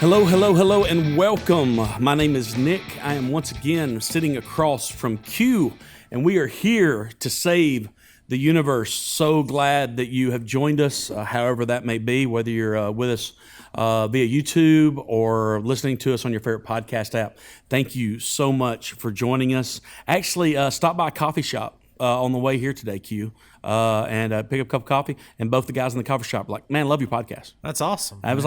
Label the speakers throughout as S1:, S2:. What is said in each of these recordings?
S1: Hello, hello, hello, and welcome. My name is Nick. I am once again sitting across from Q, and we are here to save the universe. So glad that you have joined us, however that may be, whether you're with us via YouTube or listening to us on your favorite podcast app. Thank you so much for joining us. Actually, stop by a coffee shop on the way here today, Q, and pick up a cup of coffee. And both the guys in the coffee shop were like, "Man, love your podcast."
S2: That's awesome.
S1: It was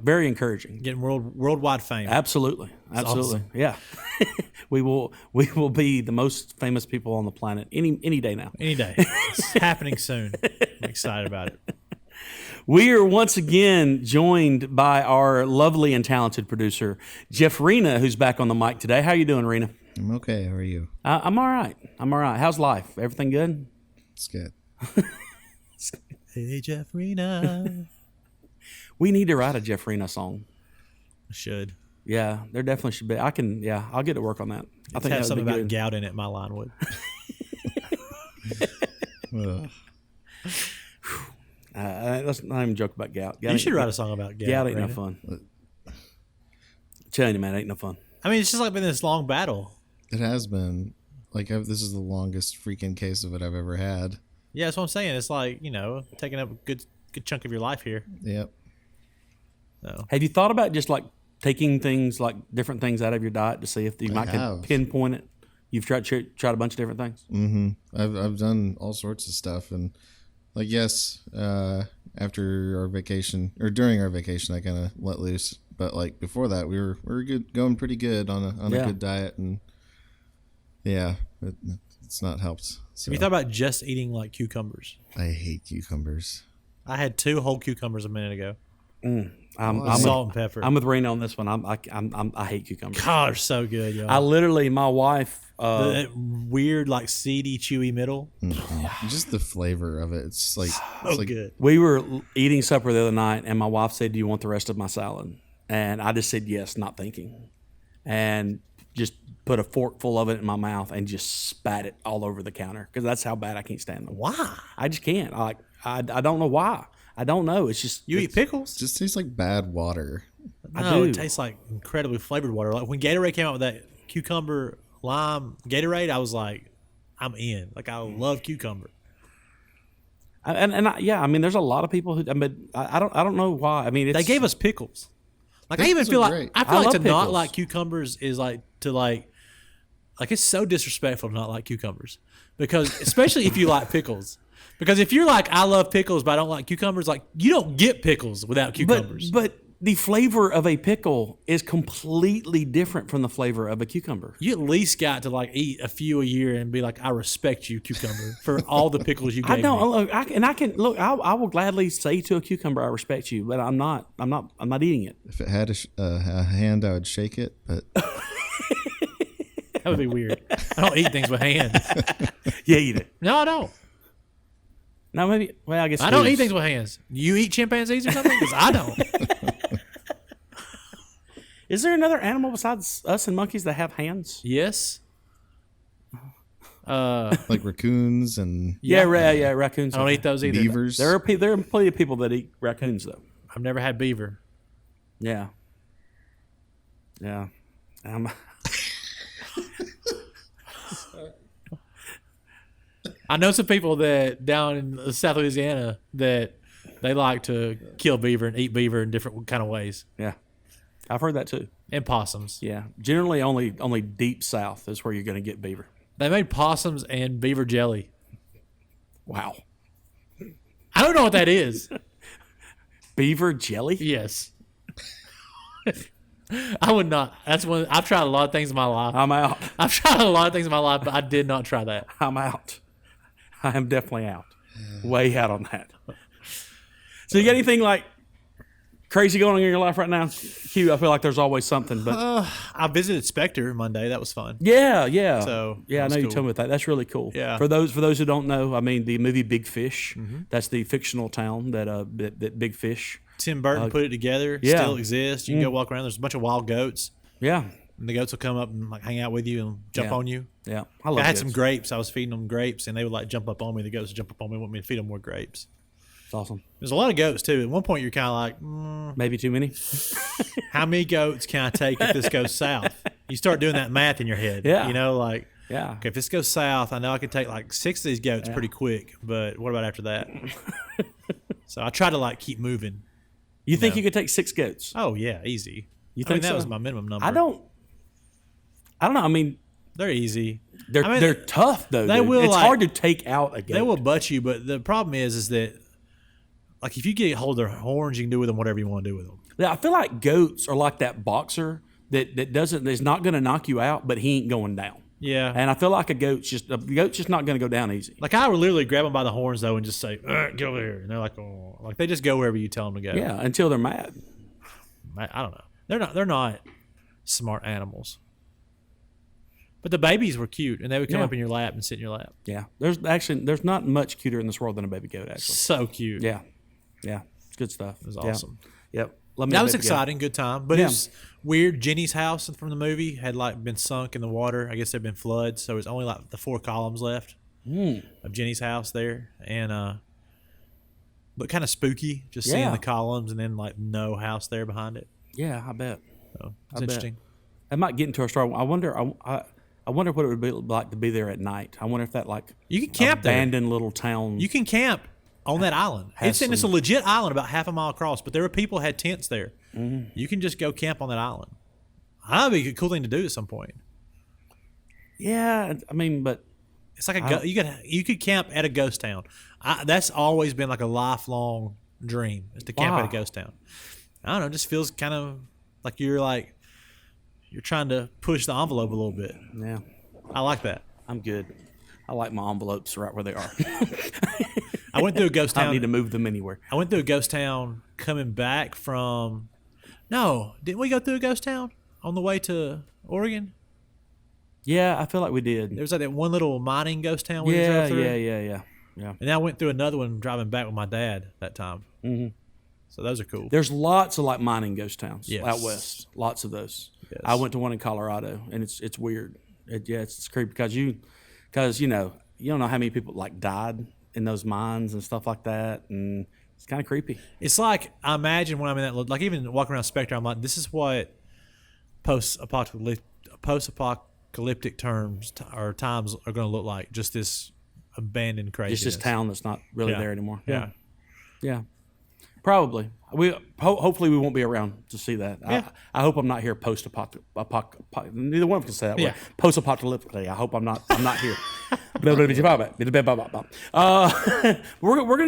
S1: very encouraging.
S2: Getting worldwide fame.
S1: Absolutely.
S2: Awesome.
S1: Yeah. we will be the most famous people on the planet any day now.
S2: Any day. It's happening soon. I'm excited about it.
S1: We are once again joined by our lovely and talented producer, Jeff Rina, who's back on the mic today. How you doing, Rina?
S3: I'm okay. How are you?
S1: I'm all right. How's life? Everything good?
S3: It's good.
S2: Hey, Jeff Rina.
S1: We need to write a Jeff Rina song.
S2: Should.
S1: Yeah, there definitely should be. I'll get to work on that. I think
S2: have something
S1: about
S2: good. Gout in it, my line would.
S1: Let's not even joke about gout.
S2: You should write a song about gout.
S1: Gout ain't no fun. I'm telling you, man, ain't no fun.
S2: I mean, it's just like been this long battle.
S3: It has been. This is the longest freaking case of it I've ever had.
S2: Yeah, that's what I'm saying. It's like, taking up a good chunk of your life here.
S3: Yep.
S2: So.
S1: Have you thought about just like taking things, like different things out of your diet to see if you might can pinpoint it? You've tried a bunch of different things?
S3: Mm-hmm. I've done all sorts of stuff. And, after our vacation, or during our vacation, I kind of let loose. But, before that, we were good, going pretty good on a good diet. And, yeah, it's not helped. So.
S2: Have you thought about just eating, cucumbers?
S3: I hate cucumbers.
S2: I had 2 whole cucumbers a minute ago.
S1: I'm
S2: salt and pepper.
S1: I'm with Rena on this one. I hate cucumbers.
S2: God, they're so good, y'all.
S1: My wife.
S2: That weird, seedy, chewy middle.
S3: Mm-hmm. Just the flavor of it. It's
S2: good.
S1: We were eating supper the other night, and my wife said, "Do you want the rest of my salad?" And I just said yes, not thinking, and just put a fork full of it in my mouth and just spat it all over the counter because that's how bad I can't stand them.
S2: Why?
S1: I just can't. I don't know why. I don't know. It's just
S2: you eat pickles.
S3: It just tastes like bad water.
S2: No, it tastes like incredibly flavored water. Like when Gatorade came out with that cucumber lime Gatorade, I was like, I'm in. I love cucumber.
S1: There's a lot of people who. I don't know why.
S2: They gave us pickles.
S3: Pickles
S2: I even feel
S3: great.
S2: I feel like to
S1: pickles.
S2: not like cucumbers is it's so disrespectful to not like cucumbers because especially if you like pickles. Because if you're like, I love pickles, but I don't like cucumbers, you don't get pickles without cucumbers.
S1: But the flavor of a pickle is completely different from the flavor of a cucumber.
S2: You at least got to eat a few a year and be like, I respect you, cucumber, for all the pickles you gave me.
S1: I will gladly say to a cucumber, I respect you, but I'm not eating it.
S3: If it had a hand, I would shake it, but
S2: that would be weird. I don't eat things with hands.
S1: You eat it.
S2: No, I don't.
S1: No, maybe. Well, I guess
S2: I don't eat things with hands. You eat chimpanzees or something? Because I don't.
S1: Is there another animal besides us and monkeys that have hands?
S2: Yes.
S3: like raccoons and
S1: raccoons.
S2: I don't eat those either.
S3: Beavers.
S1: There are plenty of people that eat raccoons though.
S2: I've never had beaver.
S1: Yeah.
S2: I know some people that down in South Louisiana that they like to kill beaver and eat beaver in different kind of ways.
S1: Yeah. I've heard that too.
S2: And possums.
S1: Yeah. Generally only deep south is where you're going to get beaver.
S2: They made possums and beaver jelly.
S1: Wow.
S2: I don't know what that is.
S1: Beaver jelly?
S2: Yes. I would not. That's one. I've tried a lot of things in my life.
S1: I'm out.
S2: I've tried a lot of things in my life, but I did not try that.
S1: I'm out. I am definitely out. Way out on that. So you got anything crazy going on in your life right now? Q, I feel like there's always something. But
S2: I visited Spectre Monday. That was fun.
S1: Yeah.
S2: So
S1: yeah, I know you
S2: cool.
S1: told me about that. That's really cool.
S2: Yeah.
S1: For those who don't know, the movie Big Fish. Mm-hmm. That's the fictional town that Big Fish.
S2: Tim Burton put it together.
S1: Yeah.
S2: Still exists. You can go walk around. There's a bunch of wild goats.
S1: Yeah.
S2: And the goats will come up and hang out with you and jump on you.
S1: Yeah.
S2: I had some grapes. I was feeding them grapes, and they would jump up on me. The goats would jump up on me and want me to feed them more grapes.
S1: It's awesome.
S2: There's a lot of goats too. At one point, you're kind of like,
S1: Maybe too many.
S2: how many goats can I take if this goes south? You start doing that math in your head.
S1: Yeah.
S2: Like,
S1: Yeah.
S2: okay, if this goes south, I know I can take like 6 of these goats pretty quick. But what about after that? So I try to like keep moving.
S1: You think you could take 6 goats?
S2: Oh yeah, easy.
S1: You think
S2: that
S1: so?
S2: was my minimum number.
S1: I don't know. I mean,
S2: They're easy.
S1: they're tough though.
S2: They
S1: dude.
S2: will,
S1: It's
S2: like-
S1: hard to take out a goat.
S2: They will butt you, but the problem is that like if you get hold of their horns, you can do with them whatever you want to do with them.
S1: Yeah, I feel like goats are like that boxer that's not going to knock you out, but he ain't going down.
S2: Yeah.
S1: And I feel like a goat's just not going to go down easy.
S2: Like I would literally grab them by the horns though and just say, "Get over here," and they're like, "Oh," like they just go wherever you tell them to go.
S1: Yeah, until they're mad.
S2: I don't know. They're not smart animals. But the babies were cute, and they would come up in your lap and sit in your lap.
S1: Yeah, there's not much cuter in this world than a baby goat. Actually,
S2: So cute.
S1: yeah, it's good stuff.
S2: It was awesome.
S1: Yep.
S2: That was exciting, good time. But it was weird. Jenny's house from the movie had like been sunk in the water. I guess there'd been floods, so it was only like the 4 columns left of Jenny's house there, and but kind of spooky just seeing the columns and then like no house there behind it.
S1: Yeah, I bet.
S2: So it's interesting.
S1: That might get into our story. I wonder what it would be like to be there at night. I wonder if that like
S2: You can camp there.
S1: abandoned little town.
S2: You can camp on that island. It's a legit island about half a mile across, but there were people who had tents there. Mm-hmm. You can just go camp on that island. That would be a cool thing to do at some point.
S1: Yeah, I mean, but
S2: it's like you could camp at a ghost town. That's always been like a lifelong dream is to camp at a ghost town. I don't know, it just feels kind of like you're trying to push the envelope a little bit.
S1: Yeah,
S2: I like that.
S1: I'm good. I like my envelopes right where they are.
S2: I went through a ghost town.
S1: I don't need to move them anywhere.
S2: I went through a ghost town coming back from. No, didn't we go through a ghost town on the way to Oregon?
S1: Yeah, I feel like we did.
S2: There was like that one little mining ghost town we drove through.
S1: Yeah.
S2: And then I went through another one driving back with my dad that time. Mm-hmm. So those are cool.
S1: There's lots of like mining ghost towns out west. Lots of those.
S2: Yes.
S1: I went to one in Colorado, and it's weird. It's creepy because you don't know how many people like died in those mines and stuff like that, and it's kind of creepy.
S2: It's like I imagine when I'm in that, like even walking around Spectre, I'm like, this is what post-apocalyptic terms or times are going to look like. Just this abandoned craziness.
S1: Just this town that's not really there anymore.
S2: Yeah.
S1: Probably. Hopefully we won't be around to see that.
S2: Yeah.
S1: I hope I'm not here post-apocalyptic. Neither one of us can say that
S2: Yeah.
S1: word. Post-apocalyptically. I hope I'm not here. We're going to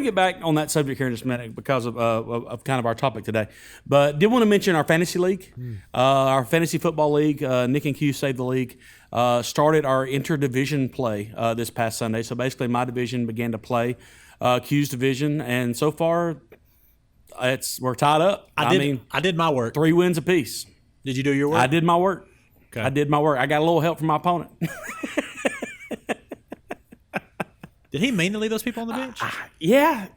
S1: get back on that subject here in just a minute because of kind of our topic today. But did want to mention our fantasy league, our fantasy football league. Nick and Q saved the league. Started our interdivision play this past Sunday. So basically, my division began to play Q's division, and so far, we're tied up.
S2: I did my work.
S1: 3 wins apiece.
S2: Did you do your work?
S1: I did my work.
S2: Okay.
S1: I did my work. I got a little help from my opponent.
S2: Did he mean to leave those people on the bench?
S1: Yeah.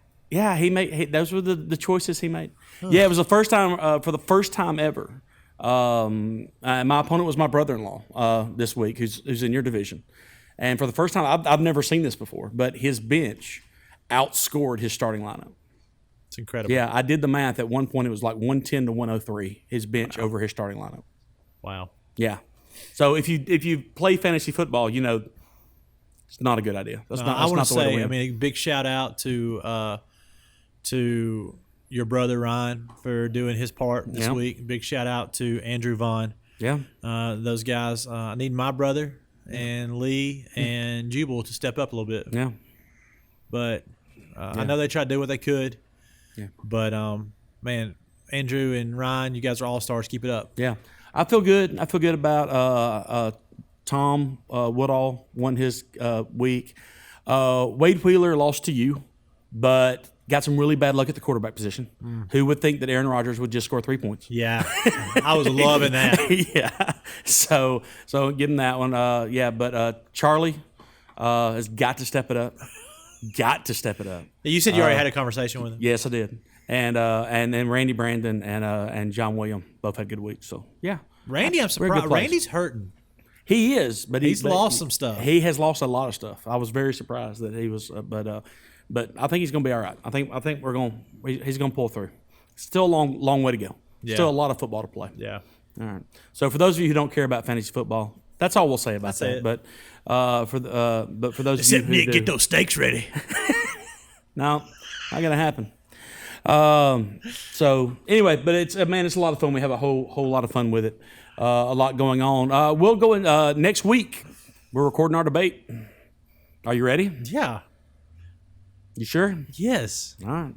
S1: He made. Those were the choices he made. Yeah, it was the first time for the first time ever. My opponent was my brother-in-law this week, who's in your division, and for the first time, I've never seen this before. But his bench outscored his starting lineup.
S2: It's incredible.
S1: Yeah, I did the math. At one point, it was like 110 to 103. His bench over his starting lineup.
S2: Wow.
S1: Yeah. So if you play fantasy football, it's not a good idea. That's not.
S2: I want to
S1: the way
S2: say,
S1: win.
S2: I mean, a big shout out to your brother Ryan for doing his part this week. Big shout out to Andrew Vaughn.
S1: Yeah.
S2: Those guys. I need my brother and Lee and Jubal to step up a little bit.
S1: Yeah.
S2: But I know they tried to do what they could.
S1: Yeah.
S2: But man, Andrew and Ryan, you guys are all stars. Keep it up.
S1: Yeah. I feel good. I feel good about Tom Woodall won his week. Wade Wheeler lost to you, but got some really bad luck at the quarterback position. Who would think that Aaron Rodgers would just score 3 points?
S2: Yeah, I was loving that.
S1: Yeah. So give him that one. But Charlie has got to step it up. Got to step it up.
S2: You said you already had a conversation with him.
S1: Yes, I did. And then Randy Brandon and John William both had good weeks. So yeah,
S2: Randy, I'm surprised. Randy's hurting.
S1: He is, but
S2: he's lost some stuff.
S1: He has lost a lot of stuff. I was very surprised that he was, but but I think he's going to be all right. I think he's going to pull through. Still a long way to go.
S2: Yeah.
S1: Still a lot of football to play.
S2: Yeah.
S1: All right. So for those of you who don't care about fantasy football, that's all we'll say about that.
S2: it.
S1: But for those of you who do,
S2: get those steaks ready.
S1: no, not gonna happen. So anyway, but it's a lot of fun. We have a whole lot of fun with it. A lot going on. We'll go in next week. We're recording our debate. Are you ready?
S2: Yeah.
S1: You sure?
S2: Yes.
S1: All right.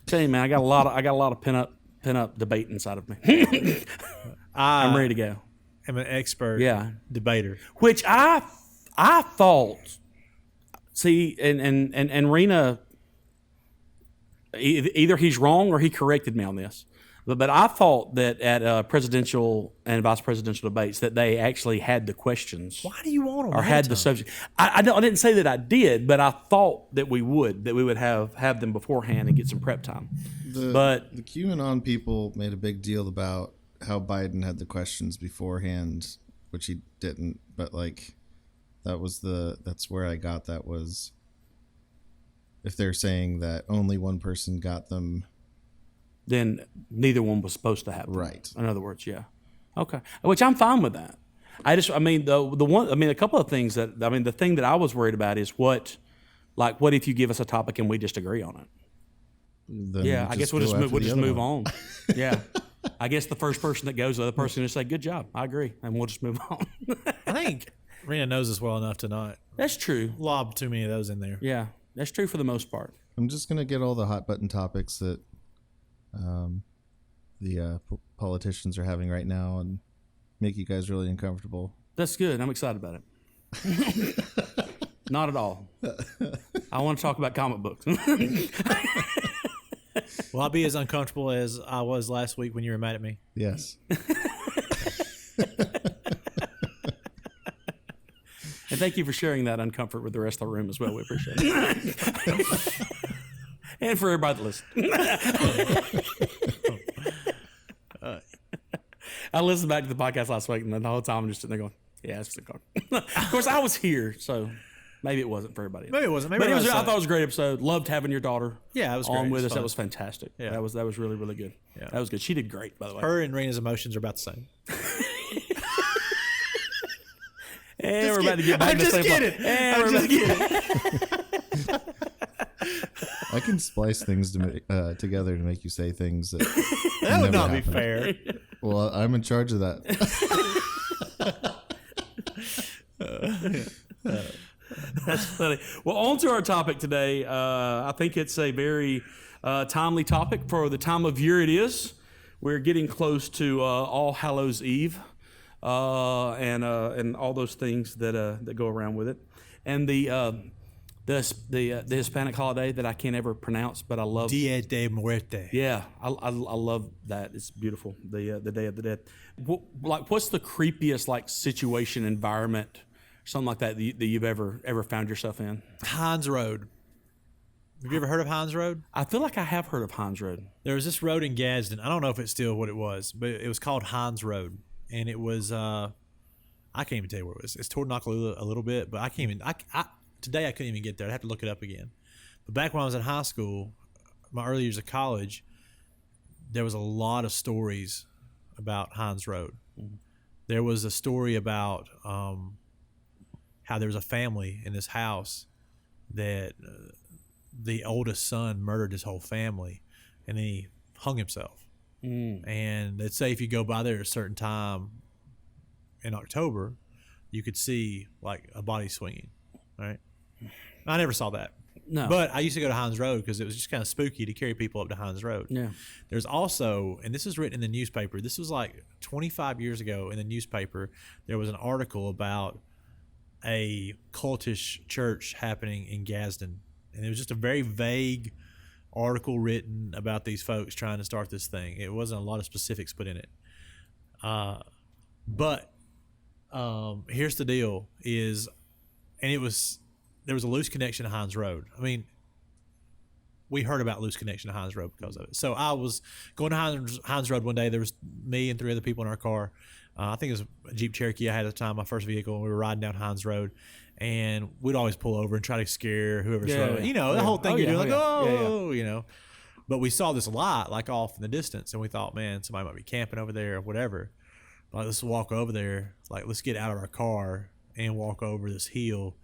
S1: Tell you, man, I got a lot of pin up debate inside of me. I'm ready to go.
S2: I'm an expert debater.
S1: Which I thought. See, and Rina, either he's wrong or he corrected me on this. But I thought that at presidential and vice presidential debates that they actually had the questions.
S2: Why do you want them?
S1: Or had the subject. I didn't say that I did, but I thought that we would have them beforehand and get some prep time.
S3: The QAnon people made a big deal about how Biden had the questions beforehand, which he didn't. But like, that's where I got that was. If they're saying that only one person got them,
S1: then neither one was supposed to have them.
S3: Right.
S1: In other words, yeah. Okay. Which I'm fine with that. A couple of things the thing that I was worried about is what if you give us a topic and we just agree on it?
S3: Then
S1: I guess we'll just move on. Yeah. I guess the first person that goes, the other person will say, "Good job, I agree," and we'll just move on.
S2: I think Rina knows us well enough to not
S1: That's true.
S2: lob too many of those in there.
S1: Yeah, that's true for the most part.
S3: I'm just gonna get all the hot button topics that the politicians are having right now and make you guys really uncomfortable.
S1: That's good. I'm excited about it. Not at all. I want to talk about comic books.
S2: Will I be as uncomfortable as I was last week when you were mad at me?
S3: Yes.
S1: And thank you for sharing that uncomfort with the rest of the room as well. We appreciate it. And for everybody that listens. I listened back to the podcast last week, and the whole time I'm just sitting there going, yeah, it's uncomfortable. Of course, I was here, so maybe it wasn't for everybody else.
S2: Maybe it wasn't.
S1: But I thought it was a great episode. Loved having your daughter
S2: it was
S1: on
S2: great.
S1: with us.
S2: Fun.
S1: That was fantastic.
S2: Yeah.
S1: That was really, really good.
S2: Yeah.
S1: That was good. She did great, by the way.
S2: Her and Rena's emotions are about the same.
S1: And we're about to get back
S2: I'm
S1: to the
S2: just
S1: same
S2: kidding.
S1: I'm just kidding.
S3: I can splice things together to make you say things that
S2: That would not
S3: happen.
S2: be fair.
S3: Well, I'm in charge of that.
S1: That's funny. Well, on to our topic today. I think it's a very timely topic for the time of year it is. We're getting close to All Hallows Eve and all those things that go around with it. And the Hispanic holiday that I can't ever pronounce, but I love.
S2: Dia de Muerte.
S1: Yeah, I love that. It's beautiful. The Day of the Dead. What's the creepiest situation, environment, something like that that you've ever found yourself in?
S2: Hinds Road. Have you ever heard of Hinds Road?
S1: I feel like I have heard of Hinds Road.
S2: There was this road in Gadsden. I don't know if it's still what it was, but it was called Hinds Road, and it was. I can't even tell you where it was. It's toward Nakalula a little bit, but I can't even. Today I couldn't even get there. I'd have to look it up again. But back when I was in high school, my early years of college, there was a lot of stories about Hinds Road. Mm-hmm. There was a story about how there was a family in this house that the oldest son murdered his whole family, and then he hung himself. Mm. And they'd say if you go by there at a certain time in October, you could see a body swinging. Right? I never saw that.
S1: No.
S2: But I used to go to Hinds Road because it was just kind of spooky to carry people up to Hinds Road.
S1: Yeah.
S2: There's also, and this is written in the newspaper, this was 25 years ago in the newspaper, there was an article about a cultish church happening in Gadsden. And it was just a very vague article written about these folks trying to start this thing. It wasn't a lot of specifics put in it. But here's the deal is, and there was a loose connection to Hinds Road. I mean, we heard about loose connection to Hinds Road because of it. So I was going to Hinds Road one day. There was me and 3 other people in our car. I think it was a Jeep Cherokee I had at the time, my first vehicle, and we were riding down Hinds Road. and we'd always pull over and try to scare whoever's running. You know,
S1: Oh,
S2: the
S1: yeah.
S2: whole thing
S1: Oh,
S2: you're
S1: yeah.
S2: doing,
S1: Oh,
S2: like,
S1: yeah.
S2: oh, you know. But we saw this light like off in the distance, and we thought, man, somebody might be camping over there or whatever. Like, let's walk over there. Like, let's get out of our car and walk over this hill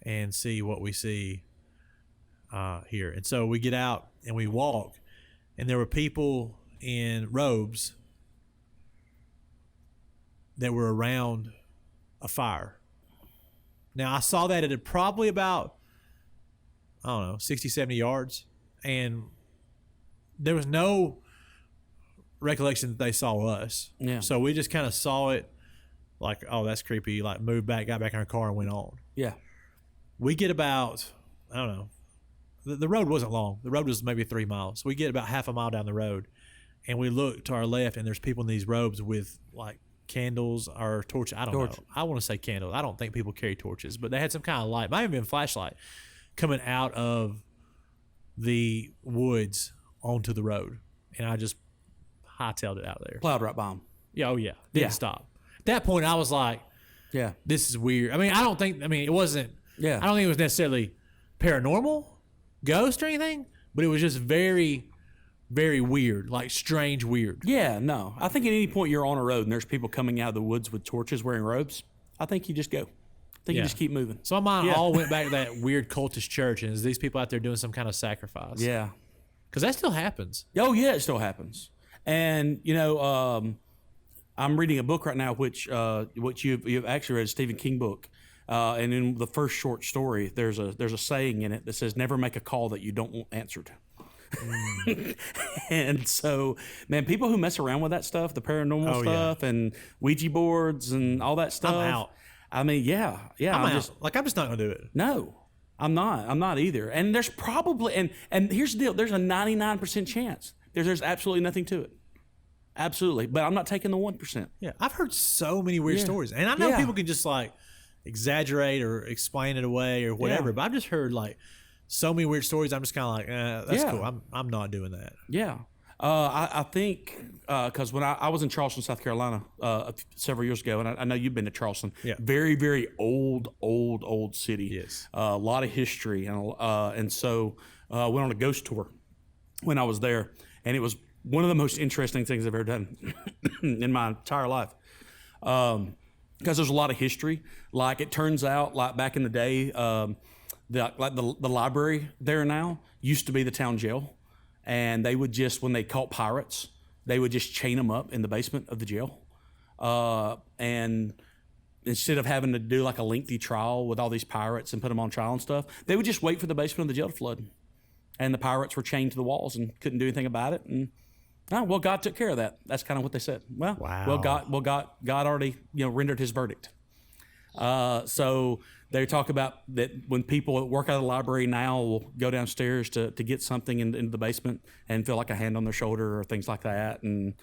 S2: and see what we see here. And so we get out and we walk, and there were people in robes that were around a fire. Now, I saw that at probably about, I don't know, 60, 70 yards, and there was no recollection that they saw us.
S1: Yeah.
S2: So we just kind of saw it like, oh, that's creepy, like moved back, got back in our car and went on.
S1: Yeah.
S2: We get about, I don't know, the road wasn't long. The road was maybe 3 miles. We get about half a mile down the road, and we look to our left, and there's people in these robes with like candles or torches. I don't know. I want to say candles. I don't think people carry torches, but they had some kind of light. Might have been a flashlight coming out of the woods onto the road, and I just hightailed it out of there.
S1: Plowed right by him.
S2: Yeah, oh yeah. Didn't stop. At that point, I was like,
S1: Yeah.
S2: this is weird. I mean, it wasn't,
S1: Yeah.
S2: I don't think it was necessarily paranormal, ghost or anything, but it was just very, very weird, like strange weird.
S1: Yeah, no. I think at any point you're on a road and there's people coming out of the woods with torches wearing robes, I think you just go. I think you just keep moving.
S2: So my mind all went back to that weird cultist church, and is these people out there doing some kind of sacrifice?
S1: Yeah.
S2: Because that still happens.
S1: Oh, yeah, it still happens. And, you know, I'm reading a book right now, which you've actually read, a Stephen King book. And in the first short story, there's a saying in it that says, never make a call that you don't want answered. And so, man, people who mess around with that stuff, the paranormal stuff and Ouija boards and all that stuff.
S2: I'm out.
S1: I mean, yeah.
S2: I'm just not going to do it.
S1: No, I'm not either. And there's probably, and here's the deal, there's a 99% chance. There's absolutely nothing to it. Absolutely. But I'm not taking the 1%.
S2: Yeah. I've heard so many weird stories. And I know people can just like exaggerate or explain it away or whatever, but I've just heard like so many weird stories. I'm just kind of like, that's cool. I'm not doing that.
S1: Yeah. I think because when I was in Charleston, South Carolina several years ago, and I know you've been to Charleston.
S2: Yeah.
S1: Very, very old city.
S2: Yes.
S1: A lot of history. And so I went on a ghost tour when I was there. And it was one of the most interesting things I've ever done in my entire life. Because there's a lot of history. Like it turns out, like back in the day, the library there now used to be the town jail. And they would just, when they caught pirates, they would just chain them up in the basement of the jail. And instead of having to do like a lengthy trial with all these pirates and put them on trial and stuff, they would just wait for the basement of the jail to flood. And the pirates were chained to the walls and couldn't do anything about it. And well, God took care of that. That's kind of what they said. Well, God already rendered His verdict. So they talk about that when people that work out of the library now will go downstairs to get something into the basement and feel like a hand on their shoulder or things like that. And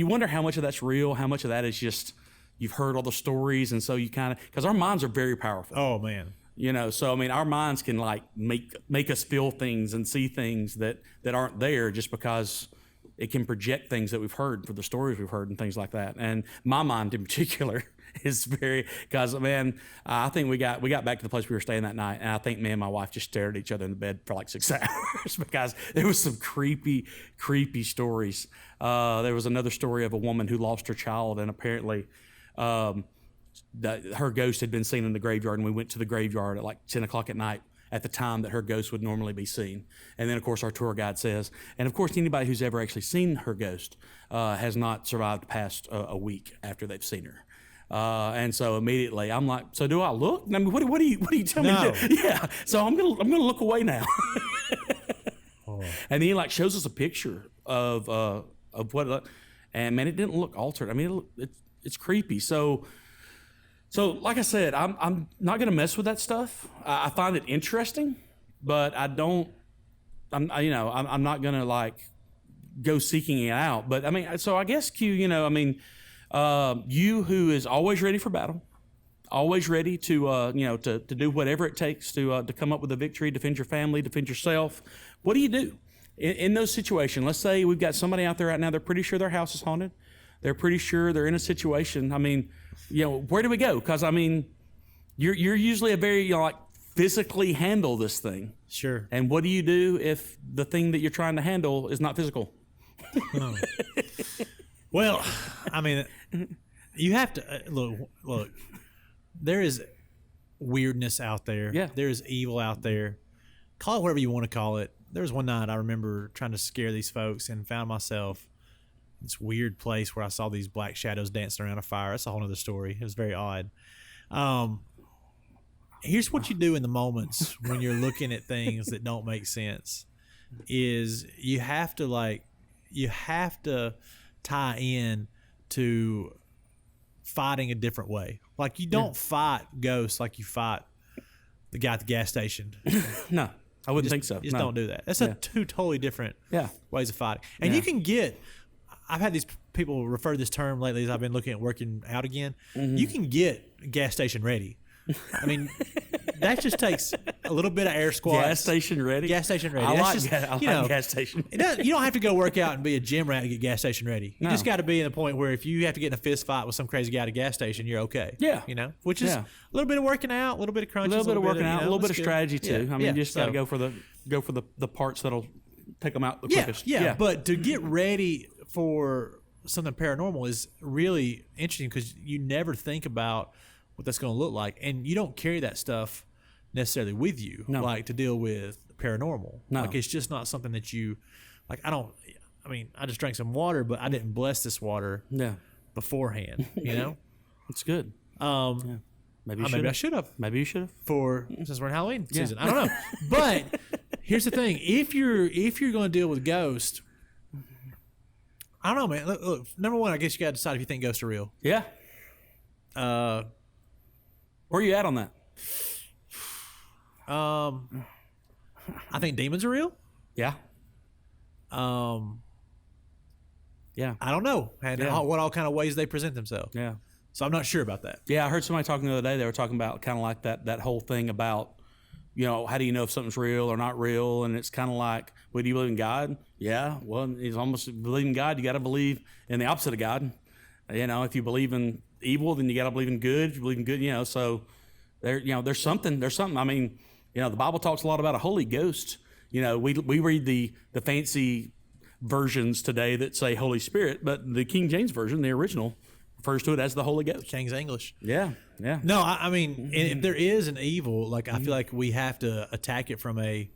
S1: you wonder how much of that's real, how much of that is just you've heard all the stories. And so you kind of, because our minds are very powerful.
S2: Oh, man.
S1: So I mean, our minds can like make us feel things and see things that aren't there just because it can project things that we've heard for the stories we've heard and things like that. And my mind in particular is very, because man, I think we got back to the place we were staying that night, and I think me and my wife just stared at each other in the bed for like 6 hours because there was some creepy stories. There was another story of a woman who lost her child, and apparently her ghost had been seen in the graveyard, and we went to the graveyard at like 10 o'clock at night at the time that her ghost would normally be seen. And then, of course, our tour guide says, and of course, anybody who's ever actually seen her ghost has not survived past a week after they've seen her. And so immediately I'm like, so do I look? I mean, what do you tell me to do? Yeah. So I'm gonna look away now. And then he like shows us a picture of what, and man, it didn't look altered. I mean, it's creepy. So like I said, I'm not gonna mess with that stuff. I find it interesting, but I'm not gonna like go seeking it out. But I mean, so I guess Q, you who is always ready for battle, always ready to do whatever it takes to come up with a victory, defend your family, defend yourself. What do you do in those situations? Let's say we've got somebody out there right now. They're pretty sure their house is haunted. They're pretty sure they're in a situation. I mean, where do we go? Because I mean, you're usually a very like physically handle this thing.
S2: Sure.
S1: And what do you do if the thing that you're trying to handle is not physical?
S2: Oh. Well, I mean, you have to look. There is weirdness out there.
S1: Yeah.
S2: There is evil out there. Call it whatever you want to call it. There was one night I remember trying to scare these folks and found myself in this weird place where I saw these black shadows dancing around a fire. That's a whole other story. It was very odd. Here's what you do in the moments when you're looking at things that don't make sense is you have to tie in to fighting a different way. Like you don't fight ghosts like you fight the guy at the gas station.
S1: No, I wouldn't think so.
S2: Just
S1: No.
S2: don't do that. That's two totally different ways of fighting. And
S1: Yeah.
S2: you can get, I've had these people refer to this term lately as I've been looking at working out again.
S1: Mm-hmm.
S2: You can get gas station ready. I mean, that just takes a little bit of air squats.
S1: Gas station ready.
S2: Gas station ready.
S1: I
S2: That's
S1: like,
S2: just,
S1: I like
S2: you know,
S1: gas station.
S2: you don't have to go work out and be a gym rat to get gas station ready. You
S1: No.
S2: just got to be in the point where if you have to get in a fist fight with some crazy guy at a gas station, you're okay.
S1: Yeah.
S2: You know, which is
S1: Yeah.
S2: a little bit of working out, a little bit of
S1: A
S2: crunches,
S1: little bit of working out, a little bit of
S2: that's good.
S1: strategy too.
S2: Yeah.
S1: I mean, you just got to
S2: So-
S1: go for the parts that'll take them out the
S2: Yeah,
S1: quickest.
S2: yeah, but to get ready for something paranormal is really interesting because you never think about what that's going to look like, and you don't carry that stuff necessarily with you,
S1: No.
S2: like to deal with paranormal.
S1: No.
S2: Like it's just not something that you like. I just drank some water, but I didn't bless this water
S1: yeah,
S2: beforehand. You know,
S1: it's good. Maybe
S2: maybe I should have.
S1: Maybe you should have.
S2: Since we're in Halloween season. I don't know. But here's the thing. If you're going to deal with ghosts, I don't know, man. Look, number one, I guess you got to decide if you think ghosts are real.
S1: Yeah. Where are you at on that?
S2: I think demons are real.
S1: Yeah. Yeah.
S2: I don't know what all kind of ways they present themselves.
S1: Yeah.
S2: So I'm not sure about that.
S1: Yeah, I heard somebody talking the other day. They were talking about kind of like that whole thing about, you know, how do you know if something's real or not real? And it's kind of like, well, do you believe in God? Yeah. Well, it's almost believe in God. You got to believe in the opposite of God. You know, if you believe in evil, then you got to believe in good. If you believe in good, you know, so there's something. I mean, you know, the Bible talks a lot about a Holy Ghost. You know, we read the fancy versions today that say Holy Spirit, but the King James version, the original, refers to it as the Holy Ghost.
S2: King's English.
S1: Yeah, yeah.
S2: No, I mean, if there is an evil, like I feel like we have to attack it from a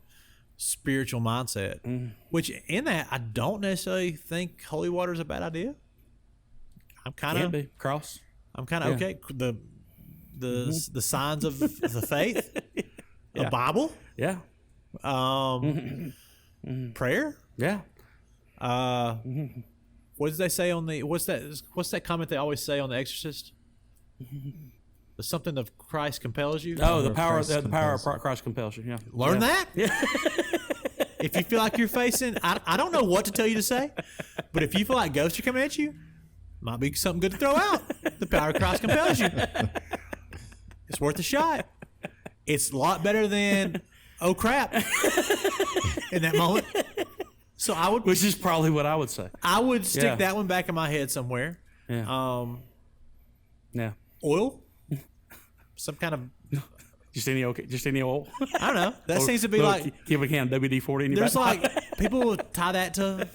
S2: spiritual mindset. Which in that, I don't necessarily think holy water is a bad idea. I'm kind
S1: Can
S2: of
S1: be cross.
S2: I'm kind of okay. The signs of the faith, the Bible,
S1: Yeah,
S2: prayer.
S1: yeah.
S2: What did they say on the what's that comment they always say on The Exorcist? The something of Christ compels you.
S1: Oh, the
S3: of
S1: power
S3: Christ
S1: of
S3: compels
S1: Christ compels you. Yeah.
S2: Learn
S1: Yeah.
S2: that. Yeah. If you feel like you're facing, I don't know what to tell you to say, but if you feel like ghosts are coming at you, might be something good to throw out. The power of Christ compels you. It's worth a shot. It's a lot better than oh crap in that moment. So
S1: Which is probably what I would say.
S2: I would stick
S1: Yeah.
S2: that one back in my head somewhere.
S1: Yeah. Yeah.
S2: Oil, some kind of
S1: Just any oil.
S2: I don't know. That seems to be
S1: Little
S2: like
S1: keep a can of WD-40 in your
S2: there's
S1: back pocket.
S2: like people will tie that to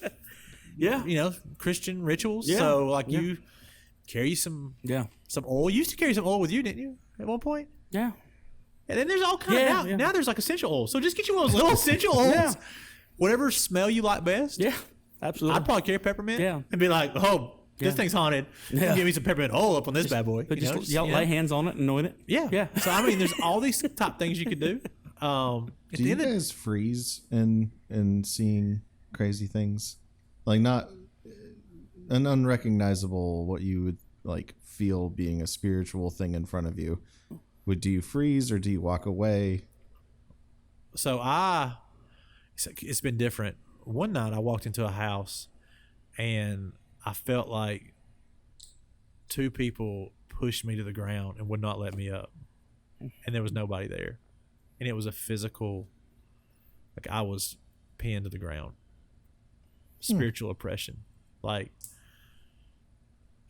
S1: Yeah.
S2: Christian rituals.
S1: Yeah.
S2: So like
S1: Yeah.
S2: you carry some
S1: Yeah.
S2: oil. You used to carry some oil with you, didn't you? At one point.
S1: Yeah.
S2: And then there's all kinds
S1: Yeah,
S2: now.
S1: yeah.
S2: Now there's like essential oils. So just get you one of those little essential oils.
S1: Yeah.
S2: Whatever smell you like best.
S1: Yeah. Absolutely.
S2: I'd probably carry peppermint.
S1: Yeah.
S2: And be like, oh,
S1: Yeah.
S2: this thing's haunted.
S1: Yeah.
S2: Give me some peppermint oil up on this bad boy.
S1: But
S2: You know,
S1: just lay hands on it and anoint it.
S2: Yeah.
S1: Yeah.
S2: So I mean, there's all these top things you could do. At
S3: Do
S2: the
S3: you
S2: end of
S3: guys freeze in seeing crazy things? Like not an unrecognizable what you would like feel being a spiritual thing in front of you. Do you freeze or do you walk away?
S2: So it's been different. One night I walked into a house and I felt like two people pushed me to the ground and would not let me up. And there was nobody there. And it was a physical, like I was pinned to the ground. Spiritual oppression. Like,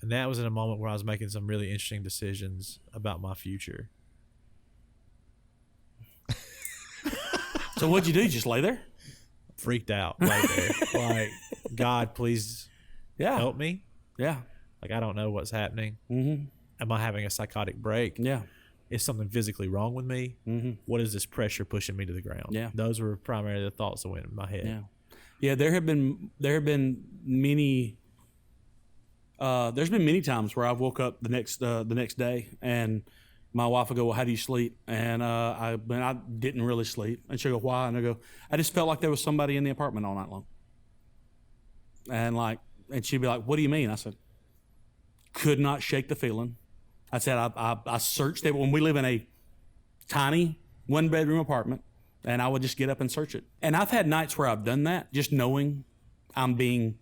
S2: and that was in a moment where I was making some really interesting decisions about my future.
S1: So what'd you do? Just lay there?
S2: Freaked out right there. Like, God, please help me.
S1: Yeah.
S2: Like, I don't know what's happening.
S1: Mm-hmm.
S2: Am I having a psychotic break?
S1: Yeah.
S2: Is something physically wrong with me?
S1: Mm-hmm.
S2: What is this pressure pushing me to the ground?
S1: Yeah.
S2: Those were primarily the thoughts that went in my head.
S1: Yeah. Yeah, there have been many there's been many times where I've woke up the next day and my wife will go, well, how do you sleep? And I didn't really sleep. And she'll go, why? And I go, I just felt like there was somebody in the apartment all night long. And she'd be like, what do you mean? I said, could not shake the feeling. I said, I searched it when we live in a tiny 1-bedroom apartment, and I would just get up and search it. And I've had nights where I've done that, just knowing I'm being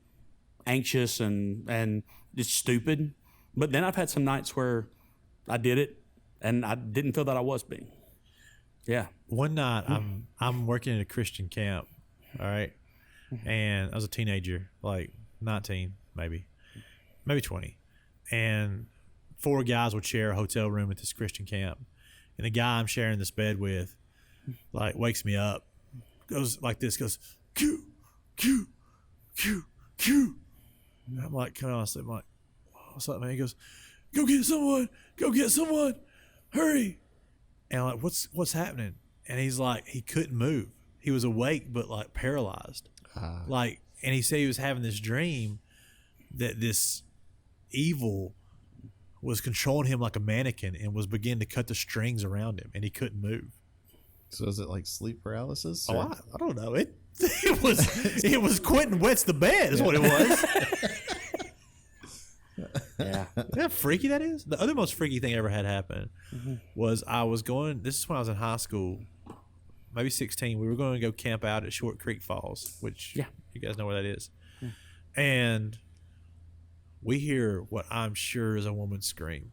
S1: anxious and just stupid. But then I've had some nights where I did it, and I didn't feel that I was being. Yeah.
S2: One night, I'm working at a Christian camp, all right? And I was a teenager, like 19, maybe 20. And 4 guys would share a hotel room at this Christian camp. And the guy I'm sharing this bed with, like, wakes me up, goes like this, goes, Q, Q, Q, Q. And I'm like, come on, I'm like, what's up, man? He goes, go get someone, hurry. And I'm like, what's happening? And he's like, he couldn't move. He was awake, but like paralyzed. Like, and he said he was having this dream that this evil was controlling him like a mannequin and was beginning to cut the strings around him, and he couldn't move.
S3: So is it like sleep paralysis?
S2: Oh, I don't know. It was Quentin wets the bed is what it was.
S1: Yeah.
S2: You know how freaky that is? The other most freaky thing I ever had happen was I was going, this is when I was in high school, maybe 16. We were going to go camp out at Short Creek Falls, which you guys know where that is. Yeah. And we hear what I'm sure is a woman scream,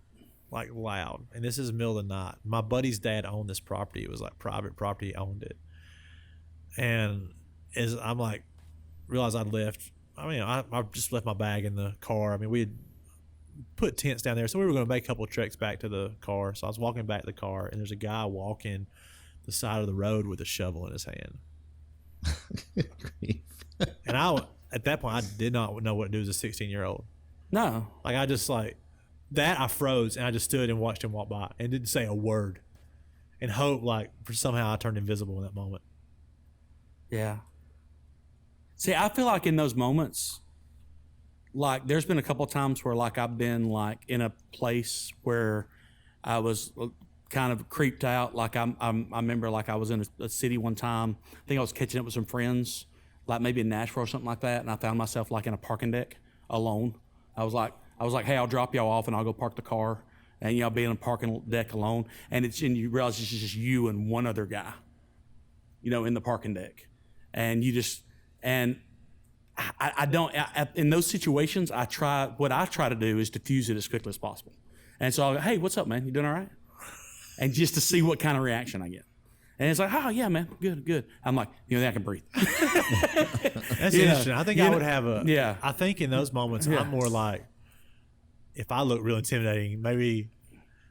S2: like loud. And this is the middle of the night. My buddy's dad owned this property. It was like private property, he owned it. And as I'm like, realized I'd left, I just left my bag in the car. I mean, we had put tents down there, so we were going to make a couple of treks back to the car. So I was walking back to the car, and there's a guy walking the side of the road with a shovel in his hand. And at that point, I did not know what to do as a 16-year-old.
S1: No.
S2: Like, I just like that. I froze and I just stood and watched him walk by and didn't say a word, and hope like for somehow I turned invisible in that moment.
S1: Yeah. See, I feel like in those moments, like there's been a couple of times where like I've been like in a place where I was kind of creeped out. Like I remember like I was in a city one time. I think I was catching up with some friends, like maybe in Nashville or something like that, and I found myself like in a parking deck alone. I was like, hey, I'll drop y'all off and I'll go park the car, and y'all be in a parking deck alone, and you realize it's just you and one other guy, in the parking deck, and you just I don't in those situations what I try to do is diffuse it as quickly as possible, and so I'll go, hey, what's up, man? You doing all right? And just to see what kind of reaction I get. And it's like, oh, yeah, man, good. I'm like, I can breathe.
S2: That's interesting. I think I would have I think in those moments, I'm more like, if I look real intimidating, maybe,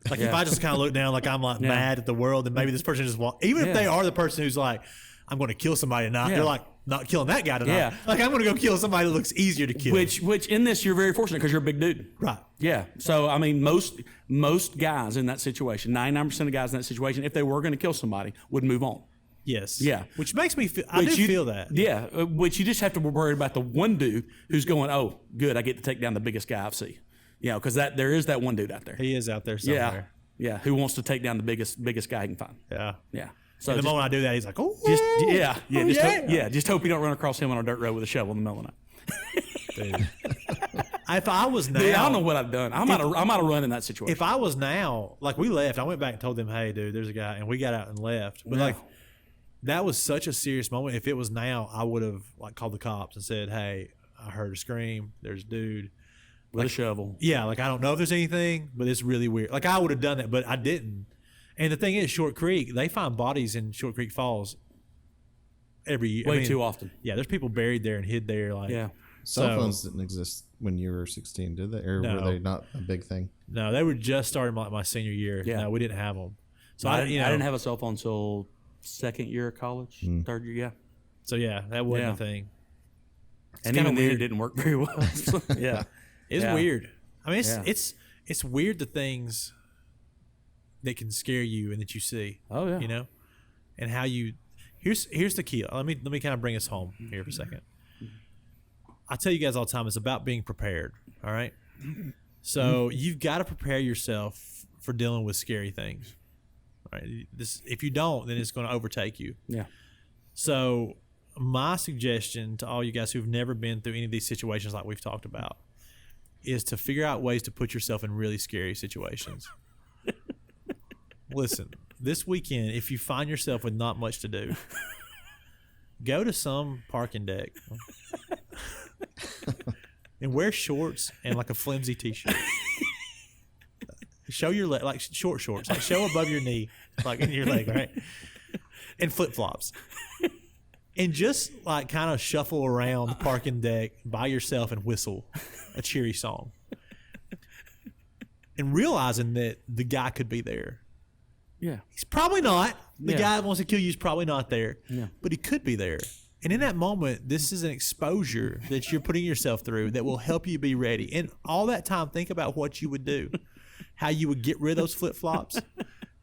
S2: like if I just kind of look down like I'm like mad at the world, then maybe this person just even if they are the person who's like, I'm going to kill somebody tonight, they're like, not killing that guy tonight. Yeah. Like, I'm going to go kill somebody that looks easier to kill.
S1: Which in this, you're very fortunate because you're a big dude.
S2: Right.
S1: Yeah. So, I mean, most guys in that situation, 99% of guys in that situation, if they were going to kill somebody, would move on.
S2: Yes.
S1: Yeah.
S2: Which makes me feel, I do feel that.
S1: Yeah. Which you just have to be worried about the one dude who's going, oh, good, I get to take down the biggest guy I see. Because there is that one dude out there.
S2: He is out there somewhere.
S1: Yeah. Who wants to take down the biggest guy he can find.
S2: Yeah.
S1: Yeah.
S2: So the moment I do that, he's like, oh,
S1: just hope you don't run across him on a dirt road with a shovel in the middle of the night.
S2: Dude. If I was now,
S1: I don't know what I've done. I'm out of run in that situation.
S2: If I was now, like we left, I went back and told them, hey, dude, there's a guy, and we got out and left. But like, that was such a serious moment. If it was now, I would have like called the cops and said, hey, I heard a scream. There's a dude
S1: with a shovel.
S2: Yeah, like I don't know if there's anything, but it's really weird. Like I would have done that, but I didn't. And the thing is, Short Creek, they find bodies in Short Creek Falls every year.
S1: Way too often.
S2: Yeah, there's people buried there and hid there. Like,
S3: cell phones didn't exist when you were 16, did they? Or were they not a big thing?
S2: No, they were just starting my senior year.
S1: Yeah.
S2: No, we didn't have them. So
S1: I didn't have a cell phone until second year of college, third year, yeah.
S2: So yeah, that wasn't a thing.
S1: And even then, it didn't work very well. So, yeah,
S2: it's weird. I mean, it's weird the things that can scare you and that you see.
S1: Oh yeah,
S2: you know, and how you. Here's the key. Let me kind of bring us home here for a second. I tell you guys all the time, it's about being prepared. All right, so you've got to prepare yourself for dealing with scary things. All right, if you don't, then it's going to overtake you.
S1: Yeah.
S2: So my suggestion to all you guys who've never been through any of these situations like we've talked about is to figure out ways to put yourself in really scary situations. Listen, this weekend, if you find yourself with not much to do, go to some parking deck and wear shorts and like a flimsy t-shirt. Show your leg, like short shorts, like show above your knee, like in your leg, right? And flip-flops. And just like kind of shuffle around the parking deck by yourself and whistle a cheery song. And realizing that the guy could be there.
S1: Yeah.
S2: He's probably not. The guy that wants to kill you is probably not there.
S1: Yeah.
S2: But he could be there. And in that moment, this is an exposure that you're putting yourself through that will help you be ready. And all that time, think about what you would do. How you would get rid of those flip-flops.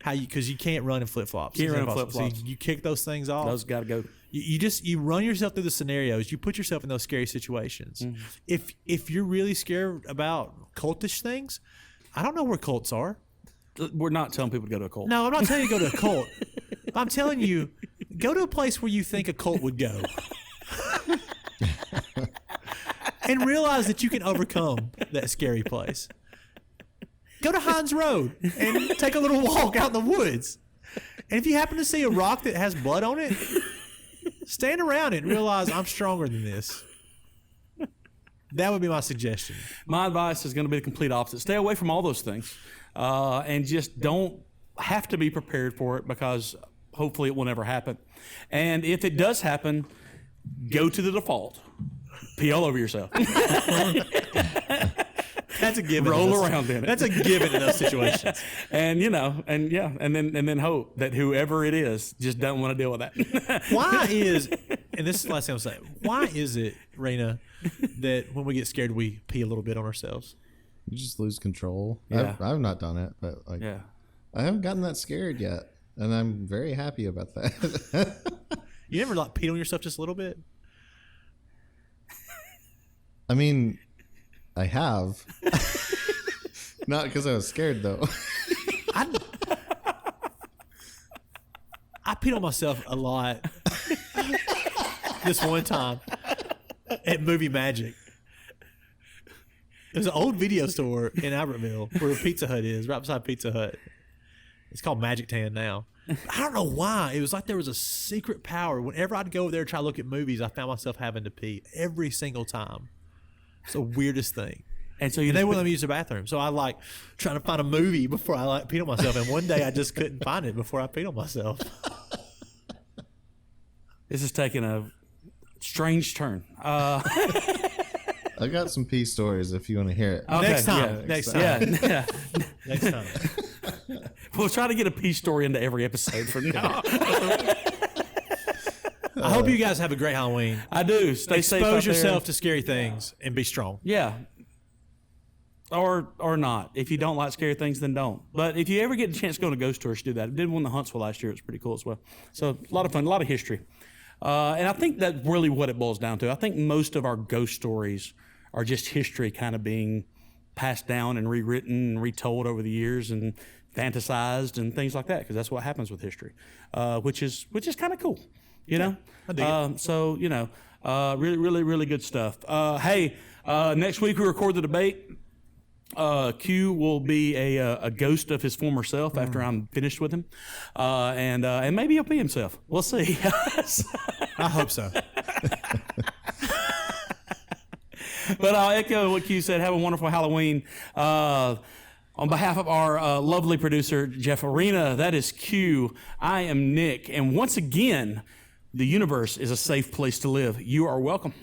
S2: Because you can't run in flip-flops.
S1: Can't run in flip-flops.
S2: So you kick those things off.
S1: Those got to go.
S2: You run yourself through the scenarios. You put yourself in those scary situations. Mm-hmm. If you're really scared about cultish things, I don't know where cults are.
S1: We're not telling people to go to a cult.
S2: No, I'm not telling you to go to a cult. I'm telling you, go to a place where you think a cult would go. And realize that you can overcome that scary place. Go to Hinds Road and take a little walk out in the woods. And if you happen to see a rock that has blood on it, stand around it and realize I'm stronger than this. That would be my suggestion.
S1: My advice is going to be the complete opposite. Stay away from all those things. And just don't have to be prepared for it because hopefully it will never happen. And if it does happen, go to the default. Pee all over yourself.
S2: That's a given.
S1: Roll around in it.
S2: That's a given in those situations.
S1: And and then hope that whoever it is just don't want to deal with that.
S2: Why is, and this is the last thing I'm saying, why is it, Rina, that when we get scared we pee a little bit on ourselves?
S3: You just lose control.
S1: Yeah.
S3: I've not done it, but I haven't gotten that scared yet, and I'm very happy about that.
S2: You never like peed on yourself just a little bit?
S3: I mean, I have. Not because I was scared, though.
S2: I peed on myself a lot. This one time at Movie Magic. There's an old video store in Albertville where Pizza Hut is, right beside Pizza Hut. It's called Magic Tan now. I don't know why. It was like there was a secret power. Whenever I'd go over there and try to look at movies, I found myself having to pee every single time. It's the weirdest thing. And so they wouldn't let me use the bathroom. So I like trying to find a movie before I like peed on myself. And one day I just couldn't find it before I peed on myself.
S1: This is taking a strange turn.
S3: I got some pee stories if you want to hear it.
S2: Okay, next time.
S1: Yeah.
S2: Next time.
S1: We'll try to get a pee story into every episode from now.
S2: I hope you guys have a great Halloween.
S1: I do. Stay safe.
S2: Expose yourself to scary things and be strong.
S1: Yeah. Or not. If you don't like scary things, then don't. But if you ever get a chance to go on a ghost tour, do that. I did one in the Huntsville last year. It was pretty cool as well. So a lot of fun, a lot of history. And I think that's really what it boils down to. I think most of our ghost stories are just history kind of being passed down and rewritten and retold over the years and fantasized and things like that, because that's what happens with history, which is kind of cool, you know?
S2: I dig it.
S1: So, really, really, really good stuff. Hey, next week we record the debate. Q will be a ghost of his former self after I'm finished with him, and maybe he'll be himself. We'll see.
S2: I hope so.
S1: But I'll echo what Q said. Have a wonderful Halloween. On behalf of our lovely producer, Jeff Rina, that is Q. I am Nick. And once again, the universe is a safe place to live. You are welcome.